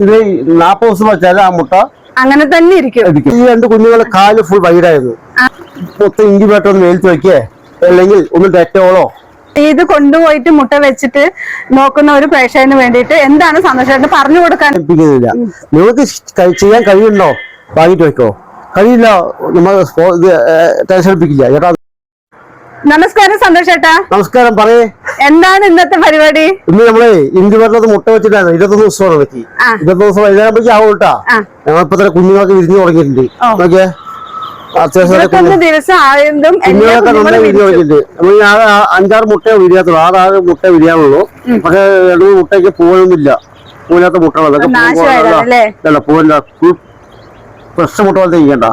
ഇത് 40 ദിവസം വെച്ചാൽ ആ മുട്ട അങ്ങനെ തന്നെ ഇരിക്കും. ഈ രണ്ട് കുഞ്ഞുങ്ങളെ കാല് ഫുൾ വൈഡായിരുന്നു. മൊത്തം ഇൻക്യുബേറ്റർ ഒന്ന് വെയിലത്ത് വെക്കേ, അല്ലെങ്കിൽ ഒന്ന് ഡെറ്റോളോ ഇത് കൊണ്ടുപോയിട്ട് മുട്ട വെച്ചിട്ട് നോക്കുന്ന ഒരു പ്രേക്ഷകന് വേണ്ടിയിട്ട് എന്താണ് സന്തോഷമായിട്ട് പറഞ്ഞു കൊടുക്കാൻ? നിങ്ങൾക്ക് ചെയ്യാൻ കഴിയുന്നുണ്ടോ? വാങ്ങിട്ട് വെക്കോ. കഴിയില്ല, നമ്മൾ ടെൻഷൻ എടുപ്പിക്കില്ല ചേട്ടാ. നമസ്കാരം സന്തോഷ് ചേട്ടാ. നമസ്കാരം, പറയേ. എന്താണ് ഇന്നത്തെ പരിപാടി? ഇന്ന് നമ്മളെ ഇൻക്യുബേറ്ററിനകത്ത് മുട്ട വെച്ചിട്ടാണ് 21 ദിവസമാണ് വെക്കി. 21 ദിവസം വൈകുന്നേരത്തേക്ക് ആവും കേട്ടാ. ഞങ്ങളിപ്പോ തന്നെ കുഞ്ഞുങ്ങൾക്ക് വിരിഞ്ഞു തുടങ്ങിയിട്ടുണ്ട്. നോക്കിയേ, അത്യാവശ്യം കുഞ്ഞുങ്ങളൊക്കെ നന്നായി വിരിഞ്ഞു തുടങ്ങിയിട്ടുണ്ട്. നമ്മൾ 5-6 മുട്ട വിരിയാത്തുള്ളൂ, 6 മുട്ട വിരിയാനുള്ളൂ. പക്ഷെ 2 മുട്ടയ്ക്ക് പൂവൊന്നുമില്ല. പൂവില്ലാത്ത മുട്ടകൾ അതൊക്കെ പൂവില്ല. ഫ്രഷ് മുട്ട പോലത്തെ ഇരിക്കണ്ട.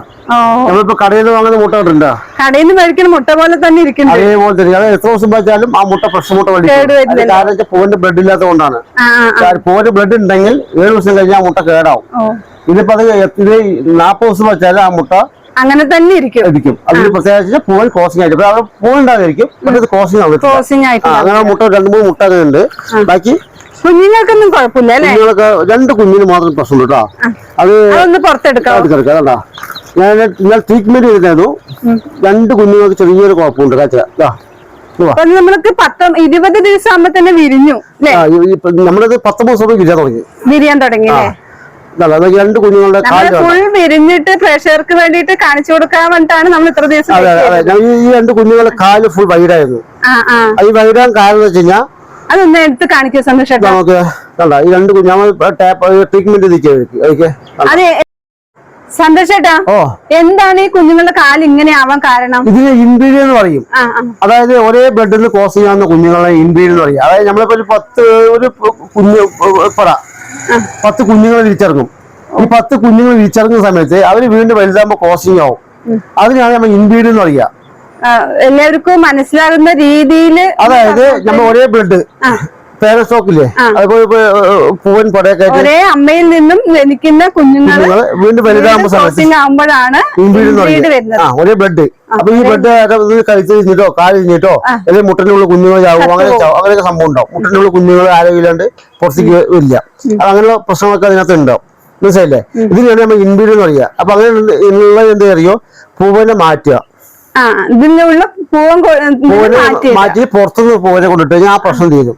നമ്മളിപ്പോ കടയിൽ നിന്ന് വാങ്ങുന്ന മുട്ട കിട്ടുന്നുണ്ടോ? കടയിൽ നിന്ന് മേടിക്കുന്ന മുട്ട പോലെ തന്നെ ഇരിക്കും. അതേപോലെ തന്നെ അത് എത്ര ദിവസം വെച്ചാലും ആ മുട്ട ഫ്രഷ് മുട്ട മേടിക്കും. കാരണം വെച്ചാൽ പൂവിന്റെ ബ്ലഡ് ഇല്ലാത്തതുകൊണ്ടാണ്. പൂവിന്റെ ബ്ലഡ് ഉണ്ടെങ്കിൽ 7 ദിവസം കഴിഞ്ഞാൽ ആ മുട്ട കേടാവും. ഇതിപ്പോ അത് 40 ദിവസം വെച്ചാൽ ആ മുട്ട അങ്ങനെ തന്നെ ഇരിക്കും. അതിന് പ്രത്യേകിച്ച് പൂവൻ ക്രോസിംഗ് ആയിട്ട് പൂവുണ്ടാകാതിരിക്കും. പക്ഷെ ഇത് ക്രോസിംഗ് ആവും. അങ്ങനെ മുട്ട 2-3 മുട്ട അങ്ങനെ ഉണ്ട്. ബാക്കി കുഞ്ഞുങ്ങൾക്കൊന്നും കുഴപ്പമില്ല. കുഞ്ഞുങ്ങൾക്ക് 2 കുഞ്ഞിന് മാത്രം പ്രശ്നം കേട്ടോ. അത് കേട്ടോ. ഞാൻ ട്രീറ്റ്മെന്റ് ചെയ്തിരുന്നു. 2 കുഞ്ഞുങ്ങൾക്ക് ചെറിയൊരു കുഴപ്പമുണ്ട്. നമ്മൾക്ക് 20 ദിവസം ആകുമ്പോ തന്നെ വിരിഞ്ഞു. നമ്മളത് 19 ദിവസം വിരിയാൻ തുടങ്ങി. 2 കുഞ്ഞുങ്ങളുടെ ഫുൾ വിരിഞ്ഞിട്ട് പ്രഷർക്ക് വേണ്ടിട്ട് കാണിച്ചു കൊടുക്കാൻ വേണ്ടിട്ടാണ് നമ്മൾ ഇത്ര ദിവസം. ഈ 2 കുഞ്ഞുങ്ങളുടെ കാല് ഫുൾ വൈഡായിരുന്നു. ഈ വൈഡാൻ കാരണം വെച്ച് കഴിഞ്ഞാൽ അതൊന്ന് എടുത്ത് കാണിക്കുക സന്തോഷം. നമുക്ക് ഈ 2 കുഞ്ഞുങ്ങൾ ട്രീറ്റ്മെന്റ് അതെ സന്തോഷേട്ടാ, എന്താണ് ഈ കുഞ്ഞുങ്ങളുടെ കാല് ഇങ്ങനെ ആവാൻ കാരണം? ഇതിന് ഇൻബ്രീഡ് എന്ന് പറയും. അതായത് ഒരേ ബ്ലഡിൽ ക്രോസ് ചെയ്യാവുന്ന കുഞ്ഞുങ്ങളെ ഇൻബ്രീഡ് എന്ന് പറയും. അതായത് നമ്മളിപ്പോ ഒരു 10 കുഞ്ഞുങ്ങൾ വിരിച്ചിറങ്ങും. ഈ 10 കുഞ്ഞുങ്ങൾ വിരിച്ചിറങ്ങുന്ന സമയത്ത് അവര് വീണ്ടും വലുതാകുമ്പോ ക്രോസിംഗ് ആവും. അതിനാണ് നമ്മൾ ഇൻബ്രീഡ് എന്ന് പറയുക. എല്ലാവർക്കും മനസ്സിലാകുന്ന രീതിയിൽ. അതായത് നമ്മൾ ഒരേ ബ്ലഡ് പേരസ്റ്റോക്കില്ലേ, അതുപോലെ പൂവൻ പടയൊക്കെ ഒരേ അമ്മയിൽ നിന്നും ജനിക്കുന്ന കുഞ്ഞുങ്ങൾ വീണ്ടും വലുതാകുമ്പോഴാണ് ഒരേ ബ്ലഡ്. അപ്പൊ ഈ ബ്ലഡ് കഴിച്ചു കഴിഞ്ഞിട്ടോ കാല് കഴിഞ്ഞിട്ടോ അല്ലെങ്കിൽ മുട്ടനുള്ള കുഞ്ഞുങ്ങൾ ചാവും. അങ്ങനെയൊക്കെ സംഭവം ഉണ്ടാവും. മുട്ടനുള്ള കുഞ്ഞുങ്ങൾ ആരോഗ്യമില്ലാണ്ട് പുറത്തേക്ക് വരില്ല. അങ്ങനെയുള്ള പ്രശ്നങ്ങളൊക്കെ അതിനകത്ത് ഉണ്ടാവും. മനസ്സിലായില്ലേ? ഇതിനാണ് നമ്മൾ ഇൻബ്രീഡ് എന്ന് പറയുക. അപ്പൊ അങ്ങനെ ഉള്ളത് എന്താ അറിയോ, പൂവനെ മാറ്റുക. മാറ്റി പുറത്തുനിന്ന് പൂവനെ കൊണ്ടിട്ട് ആ പ്രശ്നം തീരും.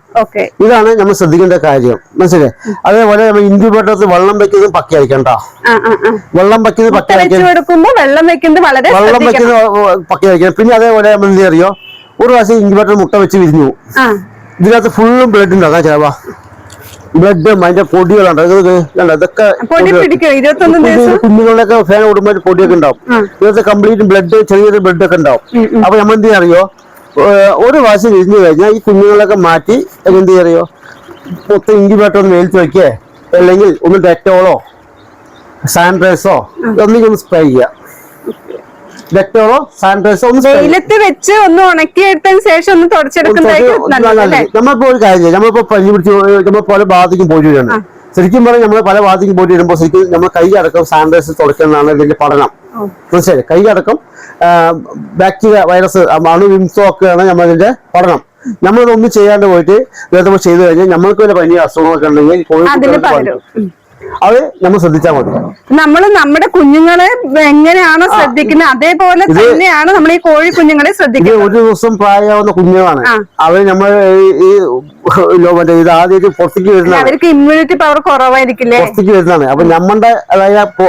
ഇതാണ് നമ്മൾ ശ്രദ്ധിക്കേണ്ട കാര്യം. മനസ്സിലായി? അതേപോലെ നമ്മൾ ഇൻക്യുബേറ്ററിൽ വെള്ളം വെക്കുന്നത് പക്കയായിരിക്കണ്ട. വെള്ളം വെക്കുന്നത് പക്കയായിരിക്കണം. പിന്നെ അതേപോലെ നമ്മൾ എന്താ അറിയോ, ഒരു പ്രാവശ്യം ഇൻക്യുബേറ്റർ മുട്ട വെച്ച് വിരിഞ്ഞു. ഇതിനകത്ത് ഫുള്ളും ബ്ലഡ് ഉണ്ടാകാം. ചിലവാ ബ്ലഡ് അതിന്റെ പൊടികളുണ്ട്. ഇതൊക്കെ കുഞ്ഞുങ്ങളുടെയൊക്കെ ഫാൻ ഓടുമ്പോൾ പൊടിയൊക്കെ ഉണ്ടാവും. ഇതൊക്കെ കംപ്ലീറ്റ് ബ്ലഡ്, ചെറിയൊരു ബ്ലഡ് ഒക്കെ ഉണ്ടാവും. അപ്പൊ നമ്മൾ എന്ത് അറിയോ, ഒരു പ്രാവശ്യം വിരിഞ്ഞു കഴിഞ്ഞാൽ ഈ കുഞ്ഞുങ്ങളൊക്കെ മാറ്റി എന്ത് അറിയോ, മൊത്തം ഇൻക്യുബേറ്റർ ഒന്ന് വെയിലത്ത് വെക്കേ, അല്ലെങ്കിൽ ഒന്ന് ഡെറ്റോളോ സാനിറ്റൈസോ ഒന്നിക്കൊന്ന് സ്പ്രേ ചെയ്യുക. ഡെറ്റോളോ സാനിറ്റൈസോ വെയിലത്ത് വെച്ച് ഒന്ന് ഉണക്കിയെടുത്തതിന് ശേഷം ഒന്ന് തുടച്ചെടുക്കുന്നത്. നമ്മളിപ്പോ ഒരു കാര്യം, നമ്മളിപ്പോ പനി പിടിച്ച് നമ്മൾ പല ഭാഗത്തേക്കും പോയിട്ട് വരികയാണ്. ശരിക്കും പറഞ്ഞാൽ നമ്മൾ പല ഭാഗത്തേക്കും പോയിട്ട് വരുമ്പോൾ ശരിക്കും നമ്മൾ കൈ അടക്കം സാനിറ്റൈസർ തുടയ്ക്കുന്നതാണ് ഇതിന്റെ പഠനം. മനസ്സിലായി? കൈ അടക്കം ബാക്ടീരിയ, വൈറസ്, അണുവിംസോ ഒക്കെയാണ് നമ്മളതിന്റെ പഠനം. നമ്മളിതൊന്നും ചെയ്യാണ്ട് പോയിട്ട് ഇതൊക്കെ ചെയ്തു കഴിഞ്ഞാൽ നമ്മൾക്ക് വല്ല പനി അസുഖങ്ങളൊക്കെ ഉണ്ടെങ്കിൽ അത് നമ്മൾ ശ്രദ്ധിച്ചാൽ മതി. നമ്മൾ നമ്മുടെ കുഞ്ഞുങ്ങളെ എങ്ങനെയാണോ ശ്രദ്ധിക്കുന്നത് അതേപോലെ തന്നെയാണ് നമ്മൾ ഈ കോഴി കുഞ്ഞുങ്ങളെ ശ്രദ്ധിക്കുന്നത്. 1 ദിവസം പ്രായമാവുന്ന കുഞ്ഞുങ്ങളാണ്. അവര് നമ്മൾ ഇത് ആദ്യമായിട്ട് പുറത്തേക്ക് വരുന്നതാണ്. അവർക്ക് ഇമ്മ്യൂണിറ്റി പവർ കുറവായിരിക്കില്ലേ, പുറത്തേക്ക് വരുന്നതാണ്. അപ്പൊ നമ്മുടെ അതായത്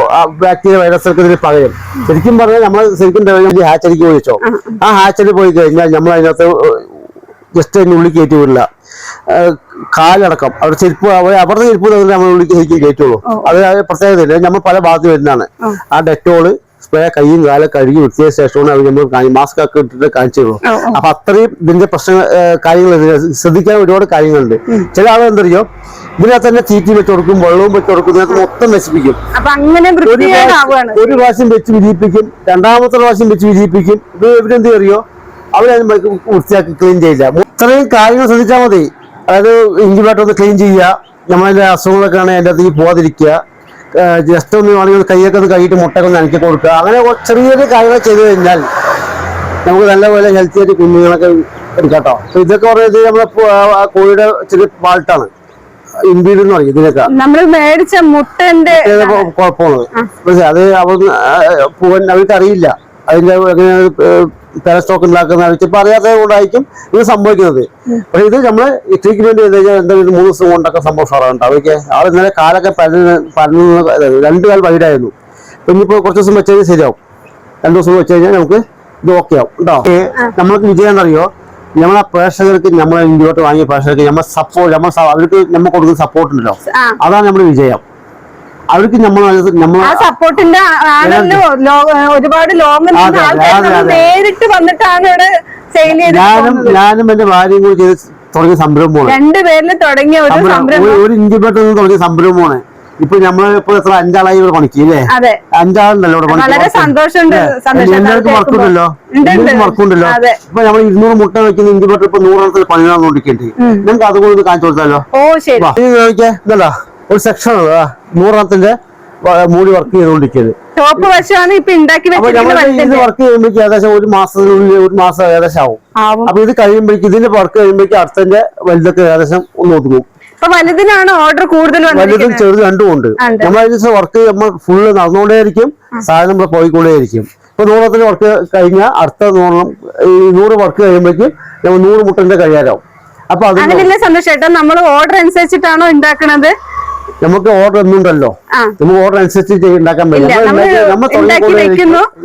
ബാക്ടീരിയ, വൈറസൊക്കെ ഇതിന് പകരം ശരിക്കും പറഞ്ഞാൽ നമ്മൾ ശരിക്കും ഹാച്ചറിക്ക് പോയിച്ചോ. ആ ഹാച്ചറി പോയി കഴിഞ്ഞാൽ നമ്മൾ അതിനകത്ത് ജസ്റ്റ് അതിന് ഉള്ളിൽ കയറ്റി വിടില്ല. കാലടക്കം അവിടെ ചെരുപ്പ്, അവരുടെ ചെരുപ്പ് നമ്മൾ ഉള്ളിൽ കയറ്റുള്ളൂ. അത് പ്രത്യേകതയില്ല. നമ്മൾ പല ഭാഗത്ത് വരുന്നതാണ്. ആ ഡെറ്റോള് സ്പ്രേ കൈയും കാലം കഴുകി വൃത്തിയ ശേഷമാണ് അവർ നമ്മൾ മാസ്ക് ഒക്കെ ഇട്ടിട്ട് കാണിച്ചുള്ളൂ. അപ്പൊ അത്രയും ഇതിന്റെ പ്രശ്നങ്ങൾ കാര്യങ്ങൾ ശ്രദ്ധിക്കാൻ ഒരുപാട് കാര്യങ്ങളുണ്ട്. ചില ആളുകൾ എന്തറിയോ, ഇതിനകത്ത് തന്നെ തീറ്റി വെച്ച് കൊടുക്കും, വെള്ളവും വെച്ച് കൊടുക്കും, ഇതിനകത്ത് മൊത്തം നശിപ്പിക്കും. ഒരു പ്രാവശ്യം വെച്ച് വിരിയിപ്പിക്കും, 2ാമത്തെ പ്രാവശ്യം വെച്ച് വിരിയിപ്പിക്കും. ഇത് ഇവരെന്ത് അറിയോ, അവരതിന് വൃത്തിയാക്കി ക്ലീൻ ചെയ്യില്ല. ഇത്രയും കാര്യങ്ങൾ ശ്രദ്ധിച്ചാൽ മതി. അതായത് ഇൻക്യുബേറ്റർ ഒന്ന് ക്ലീൻ ചെയ്യുക, നമ്മളതിന്റെ അസുഖങ്ങളൊക്കെ ആണെങ്കിൽ അതിൻ്റെ അകത്തേക്ക് പോകാതിരിക്കുക, ജസ്റ്റ് ഒന്ന് വേണമെങ്കിൽ കൈയൊക്കെ ഒന്ന് കൈയിട്ട് മുട്ടൊക്കെ ഒന്ന് നനക്കി കൊടുക്കുക. അങ്ങനെ ചെറിയ കാര്യങ്ങൾ ചെയ്തു കഴിഞ്ഞാൽ നമുക്ക് നല്ലപോലെ ഹെൽത്തി ആയിട്ട് കുഞ്ഞുങ്ങളൊക്കെ എടുക്കാം കേട്ടോ. ഇതൊക്കെ പറയുന്നത് നമ്മളെ കോഴിയുടെ ചെറിയ പാൾട്ടാണ്. ഇൻബ്രീഡ് എന്ന് പറയും ഇതിനൊക്കെ. നമ്മൾ മേടിച്ച മുട്ടന്റെ കുഴപ്പമാണ്. പക്ഷെ അത് പോവാൻ അവർക്ക് അറിയില്ല അതിന്റെ എങ്ങനെ പാരസ്റ്റോക്ക് ഉണ്ടാക്കുന്ന ഇപ്പൊ അറിയാത്തത് കൊണ്ടായിരിക്കും ഇത് സംഭവിക്കുന്നത്. പക്ഷെ ഇത് നമ്മള് ട്രീറ്റ്മെന്റ് ചെയ്ത് കഴിഞ്ഞാൽ എന്തായാലും 3 ദിവസം കൊണ്ടൊക്കെ സംഭവം സാറാണ്. അവർക്ക് ആൾ ഇന്നലെ കാലൊക്കെ പരന്ന് 2 കാൽ വൈഡായിരുന്നു. ഇനിയിപ്പോ കുറച്ച് ദിവസം വെച്ച് കഴിഞ്ഞാൽ ശരിയാവും. 2 ദിവസം വെച്ച് കഴിഞ്ഞാൽ നമുക്ക് ഇത് ഓക്കെ ആവും കേട്ടോ. നമ്മൾക്ക് വിജയം എന്നറിയോ, നമ്മളെ പ്രേക്ഷകർക്ക് നമ്മളെ ഇങ്ങോട്ട് വാങ്ങിയ പ്രേക്ഷകർക്ക് നമ്മൾ സപ്പോർട്ട് അവർക്ക് നമ്മൾ കൊടുക്കുന്ന സപ്പോർട്ട് ഉണ്ടല്ലോ, അതാണ് നമ്മുടെ വിജയം. അവർക്ക് സപ്പോർട്ടിന്റെ ഒരുപാട് നേരിട്ട് വന്നിട്ടാണ് ഇവിടെ സെയിൽ ചെയ്തത്. ഞാനും എന്റെ ഭാര്യയും കൂടി ചെയ്ത് തുടങ്ങിയ സംരംഭമാണ്. 2 പേരിൽ തുടങ്ങിയ ഒരു ഇൻക്യുബേറ്റർ തുടങ്ങിയ സംരംഭമാണ്. ഇപ്പൊ നമ്മളിപ്പോ എത്ര 5 ആളായി ഇവിടെ പണിക്കില്ലേ? 5 ആളുണ്ടല്ലോ ഇവിടെ പണിക്ക്. വളരെ സന്തോഷമുണ്ട്. എല്ലാവർക്കും വർക്കുണ്ടല്ലോ, വർക്കുണ്ടല്ലോ. ഇപ്പൊ നമ്മൾ 200 മുട്ട വെക്കുന്ന ഇൻക്യുബേറ്റർ ഇപ്പൊ 100 എണ്ണത്തിൽ പണിയാന്നുകൊണ്ടിരിക്കേണ്ടി നമുക്ക് അതുകൊണ്ട് കാണിച്ചു കൊടുത്താലോ? ഇതല്ല ഒരു സെക്ഷൻ 100 എണ്ണത്തിന്റെ മൂടി വർക്ക് ചെയ്തുകൊണ്ടിരിക്കുന്നത്. ടോപ്പ് വശമാണ് ഇപ്പൊ ഉണ്ടാക്കി ഇത് വർക്ക് ചെയ്യുമ്പോഴേക്കും ഏകദേശം 1 മാസം ഏകദേശം ആവും. അപ്പൊ ഇത് കഴിയുമ്പോഴേക്കും ഇതിന്റെ വർക്ക് കഴിയുമ്പോഴേക്കും അടുത്തതിന്റെ വലുതൊക്കെ ഏകദേശം ഒന്ന് ഒതുങ്ങും. വലുതിനാണ് ഓർഡർ കൂടുതൽ, വലുതും ചെറുതും രണ്ടും ഉണ്ട്. നമ്മളതിന് വർക്ക് നമ്മൾ ഫുള്ള് നടന്നുകൊണ്ടേയിരിക്കും, സാധനം നമ്മൾ പോയിക്കൊണ്ടേയിരിക്കും. ഇപ്പൊ 100 വർക്ക് കഴിഞ്ഞാൽ അടുത്ത 100 വർക്ക് കഴിയുമ്പോഴേക്കും നമ്മൾ 100 മുട്ടന്റെ കഴിയാറാവും. അപ്പൊ അതിനല്ലേ സന്തോഷേട്ടാ നമ്മൾ ഓർഡർ അനുസരിച്ചിട്ടാണോ ഉണ്ടാക്കണത്? നമുക്ക് ഓർഡർ ഒന്നുണ്ടല്ലോ, നമുക്ക് ഓർഡർ അനുസരിച്ച് ഉണ്ടാക്കാൻ പറ്റും. നമ്മൾ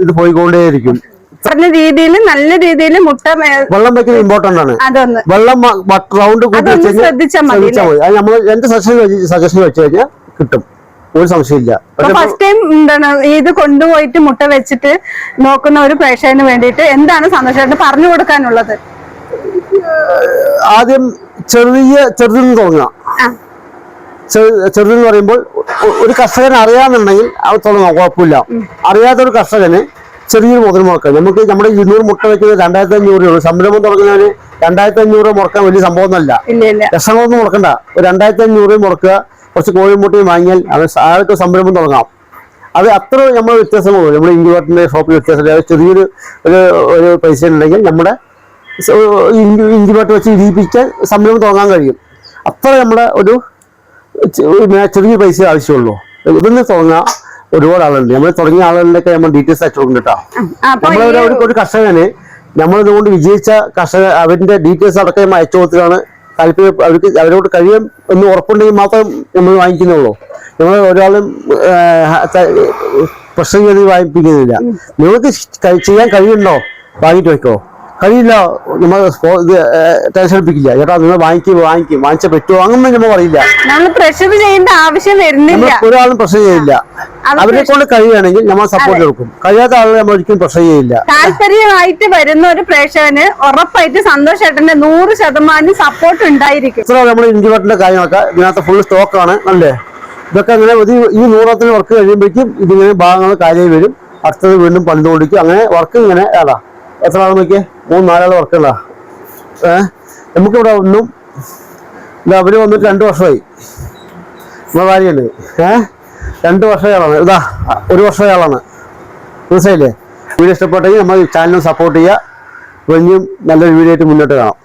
ഇത് പോയിക്കൊണ്ടേയിരിക്കും. രീതിയിൽ നല്ല രീതിയിൽ മുട്ട വെള്ളം വെക്കുന്നത് ഇമ്പോർട്ടന്റ് ആണ്. വെള്ളം റൗണ്ട് ശ്രദ്ധിച്ചാൽ മതി. നമ്മൾ എന്റെ സജഷൻ വെച്ച് കഴിഞ്ഞാൽ കിട്ടും, ഒരു സംശയമില്ല. ഫസ്റ്റ് ടൈം എന്താണ് ഇത് കൊണ്ടുപോയിട്ട് മുട്ട വെച്ചിട്ട് നോക്കുന്ന ഒരു പ്രേക്ഷകന് വേണ്ടിയിട്ട് എന്താണ് സന്തോഷമായിട്ട് പറഞ്ഞു കൊടുക്കാനുള്ളത്? ആദ്യം ചെറുതെന്ന് തുടങ്ങാം. ചെറുതെന്ന് പറയുമ്പോൾ ഒരു കർഷകന് അറിയാന്നുണ്ടെങ്കിൽ അത് തുടങ്ങാം, കുഴപ്പമില്ല. അറിയാത്തൊരു കർഷകന് ചെറിയൊരു മുതൽ മുടക്കാം. നമുക്ക് നമ്മുടെ 200 മുട്ട വെക്കുന്നത് 2500 ഉള്ളൂ. സംരംഭം തുടങ്ങുന്നതിന് 2500 മുടക്കാൻ വലിയ സംഭവമൊന്നുമല്ല, ലക്ഷങ്ങളൊന്നും മുടക്കണ്ട. ഒരു 2500 മുടക്കുക, കുറച്ച് കോഴിമുട്ടയും വാങ്ങിയാൽ അയാൾക്ക് സംരംഭം തുടങ്ങാം. അത് അത്ര നമ്മൾ വ്യത്യാസമുള്ളൂ. നമ്മുടെ ഇൻക്യുബേറ്ററിന്റെ ഷോപ്പിൽ വ്യത്യാസമില്ല. ചെറിയൊരു ഒരു പൈസ ഉണ്ടെങ്കിൽ നമ്മുടെ ഇൻക്യുബേറ്റർ വെച്ച് ഇരിപ്പിക്കാൻ സംരംഭം തുടങ്ങാൻ കഴിയും. അത്ര നമ്മുടെ ഒരു ചെറിയ പൈസ ആവശ്യമുള്ളൂ. ഇതൊന്ന് തുടങ്ങാം. ഒരുപാട് ആളുണ്ട്. നമ്മൾ തുടങ്ങിയ ആളുകളിലൊക്കെ നമ്മൾ ഡീറ്റെയിൽസ് അയച്ചു കൊടുക്കും കേട്ടോ. നമ്മളൊരു ഒരു കർഷകന് നമ്മളിതുകൊണ്ട് വിജയിച്ച കർഷകർ അവരുടെ ഡീറ്റെയിൽസ് അടക്കം അയച്ചു കൊടുത്തിട്ടാണ് താല്പര്യം. അവരോട് കഴിയും എന്ന് ഉറപ്പുണ്ടെങ്കിൽ മാത്രം നമ്മൾ വാങ്ങിക്കുന്നുള്ളൂ. നമ്മൾ ഒരാളും പ്രശ്നം ചെയ്ത് വാങ്ങിപ്പിക്കുന്നില്ല. നിങ്ങൾക്ക് ചെയ്യാൻ കഴിയുന്നുണ്ടോ വാങ്ങിട്ട് വെക്കോ, കഴിയില്ല നമ്മൾ ടെൻഷൻ എടുപ്പിക്കില്ല. ചേട്ടാ നിങ്ങൾ വാങ്ങിച്ച പറ്റുമോ അങ്ങനെ നമ്മൾ പറയില്ല. പ്രഷർ ചെയ്യേണ്ട ആവശ്യം വരുന്നില്ല, ഒരാളും പ്രഷർ ചെയ്യില്ല. അവരെ കൊണ്ട് കഴിയുകയാണെങ്കിൽ നമ്മൾ സപ്പോർട്ട് കൊടുക്കും. കഴിയാത്ത ആളുകളെ നമ്മൾ ഒരിക്കലും പ്രഷർ ചെയ്യില്ല. താല്പര്യമായിട്ട് വരുന്ന ഒരു പ്രേക്ഷകന് ഉറപ്പായിട്ട് സന്തോഷേട്ടന്റെ 100% സപ്പോർട്ട് ഉണ്ടായിരിക്കും. ഇത്ര നമ്മുടെ ഇൻക്യുബേറ്ററിന്റെ കാര്യങ്ങളൊക്കെ ഇതിനകത്ത് ഫുൾ സ്റ്റോക്കാണ് അല്ലേ. ഇതൊക്കെ അങ്ങനെ ഈ 100 വർക്ക് കഴിയുമ്പോഴേക്കും ഇതിങ്ങനെ ഭാഗങ്ങൾ കാര്യമായി വരും. അടുത്തത് വീണ്ടും പണിതുകൊണ്ടിരിക്കും. അങ്ങനെ വർക്ക് ഇങ്ങനെ എത്ര ആൾ നോക്കിയേ, 3-4 ആൾ വർക്കുള്ള. നമുക്കിവിടെ ഒന്നും അവര് വന്നിട്ട് 2 വർഷമായി. നമ്മുടെ ഭാര്യയുണ്ട് 2 വർഷമാളാണ്. 1 വർഷമാളാണ്. മനസ്സിലായില്ലേ? വീഡിയോ ഇഷ്ടപ്പെട്ടെങ്കിൽ നമ്മൾ ചാനലും സപ്പോർട്ട് ചെയ്യുക. ഇനിയും നല്ലൊരു വീഡിയോ ആയിട്ട് മുന്നോട്ട് കാണാം.